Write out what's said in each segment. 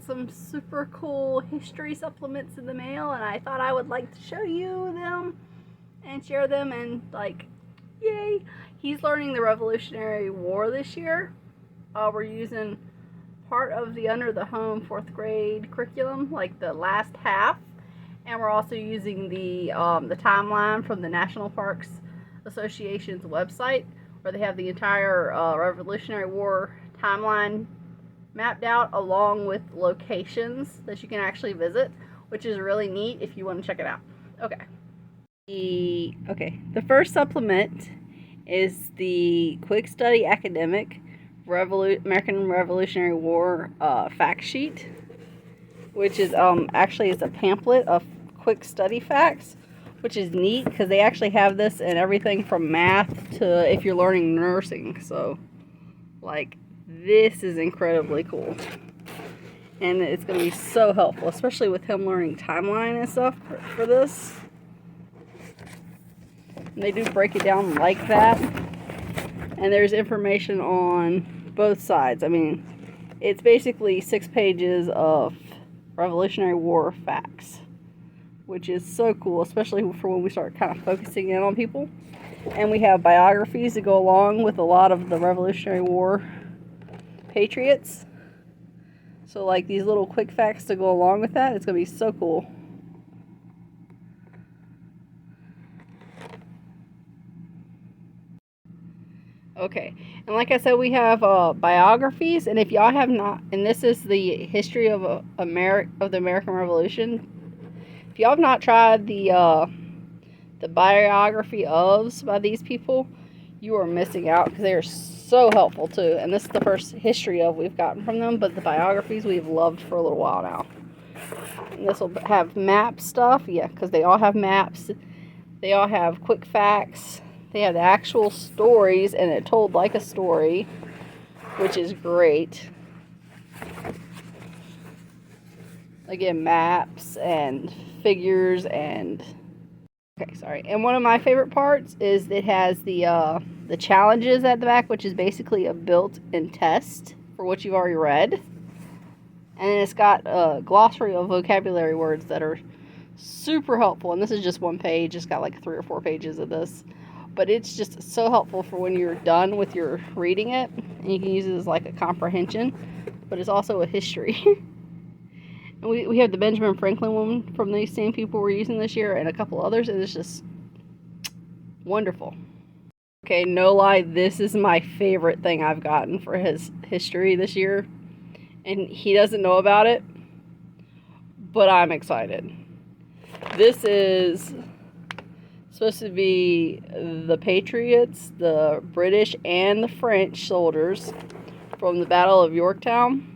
some super cool history supplements in the mail, and I thought I would like to show you them and share them, and like, yay! He's learning the Revolutionary War this year. We're using part of the Under the Home 4th grade curriculum, like the last half, and we're also using the timeline from the National Parks Association's website, where they have the entire Revolutionary War timeline mapped out, along with locations that you can actually visit, which is really neat if you want to check it out. Okay. The first supplement is the Quick Study Academic American Revolutionary War fact sheet, which is actually is a pamphlet of quick study facts, which is neat because they actually have this in everything from math to if you're learning nursing. So, like, this is incredibly cool. And it's going to be so helpful, especially with him learning timeline and stuff for this. And they do break it down like that. And there's information on both sides. I mean, it's basically 6 pages of Revolutionary War facts, which is so cool, especially for when we start kind of focusing in on people. And we have biographies that go along with a lot of the Revolutionary War patriots. So, like, these little quick facts to go along with that, it's going to be so cool. Okay, and like I said, we have biographies, and if y'all have not, and this is the history of the American Revolution. If y'all have not tried the biography ofs by these people, you are missing out, because they are so helpful too. And this is the first history of we've gotten from them, but the biographies we've loved for a little while now. And this will have map stuff, yeah, because they all have maps. They all have quick facts. They have the actual stories, and it told like a story, which is great. Again, maps and figures and... Okay, sorry. And one of my favorite parts is it has the challenges at the back, which is basically a built-in test for what you've already read. And it's got a glossary of vocabulary words that are super helpful. And this is just one page. It's got like 3 or 4 pages of this. But it's just so helpful for when you're done with your reading it. And you can use it as like a comprehension. But it's also a history. And we have the Benjamin Franklin one from these same people we're using this year, and a couple others, and it's just wonderful. Okay, no lie, this is my favorite thing I've gotten for his history this year. And he doesn't know about it, but I'm excited. This is supposed to be the Patriots, the British, and the French soldiers from the Battle of Yorktown.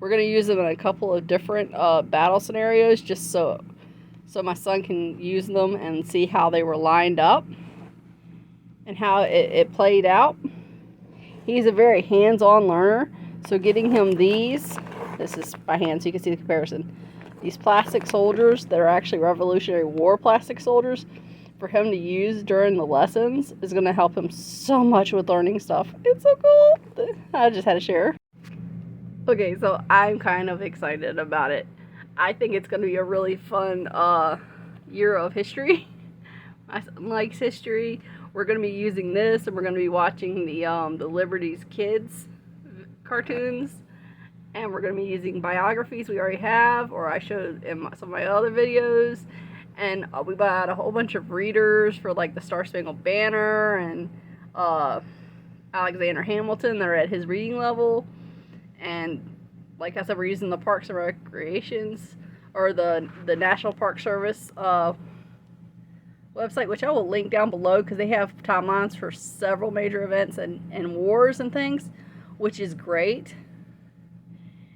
We're going to use them in a couple of different battle scenarios, just so my son can use them and see how they were lined up and how it played out. He's a very hands-on learner, so getting him this is by hand so you can see the comparison. These plastic soldiers that are actually Revolutionary War plastic soldiers, for him to use during the lessons is going to help him so much with learning stuff. It's so cool. I just had to share. Okay, so I'm kind of excited about it. I think it's going to be a really fun year of history. My son likes history. We're going to be using this, and we're going to be watching the Liberty's Kids cartoons. And we're going to be using biographies we already have, or I showed in some of my other videos. And we bought a whole bunch of readers for like the Star Spangled Banner and Alexander Hamilton that are at his reading level. And like I said, we're using the Parks and Recreations, or the National Park Service website, which I will link down below, because they have timelines for several major events and wars and things, which is great.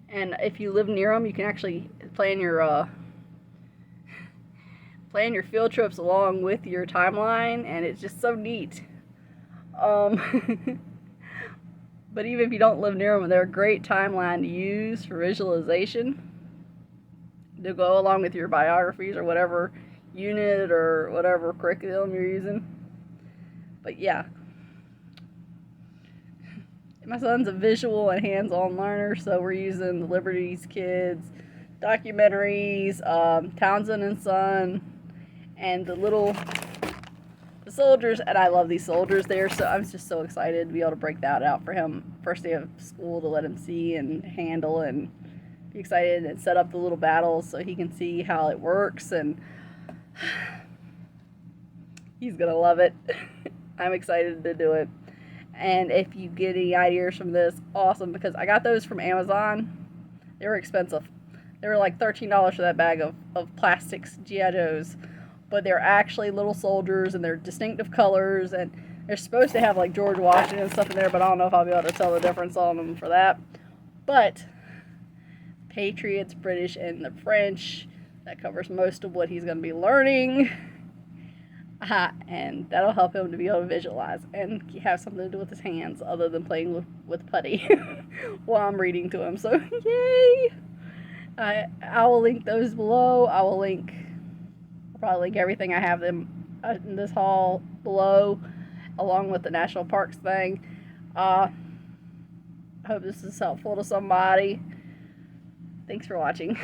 And if you live near them, you can actually plan your field trips along with your timeline, and it's just so neat. But even if you don't live near them, they're a great timeline to use for visualization to go along with your biographies or whatever unit or whatever curriculum you're using. But yeah, My son's a visual and hands-on learner, so we're using the Liberty's Kids documentaries, Townsend and Son, and the soldiers, and I love these soldiers there, so I'm just so excited to be able to break that out for him first day of school, to let him see and handle and be excited, and set up the little battles so he can see how it works, and he's gonna love it. I'm excited to do it. And if you get any ideas from this, awesome, because I got those from Amazon. They were expensive. They were like $13 for that bag of plastics G.I. Joes. But they're actually little soldiers, and they're distinctive colors, and they're supposed to have like George Washington and stuff in there, but I don't know if I'll be able to tell the difference on them for that. But Patriots, British, and the French, that covers most of what he's going to be learning. And that'll help him to be able to visualize and have something to do with his hands other than playing with putty while I'm reading to him. So, yay! I will link those below. I'll probably link everything I have them in this haul below, along with the national parks thing. I hope this is helpful to somebody. Thanks for watching.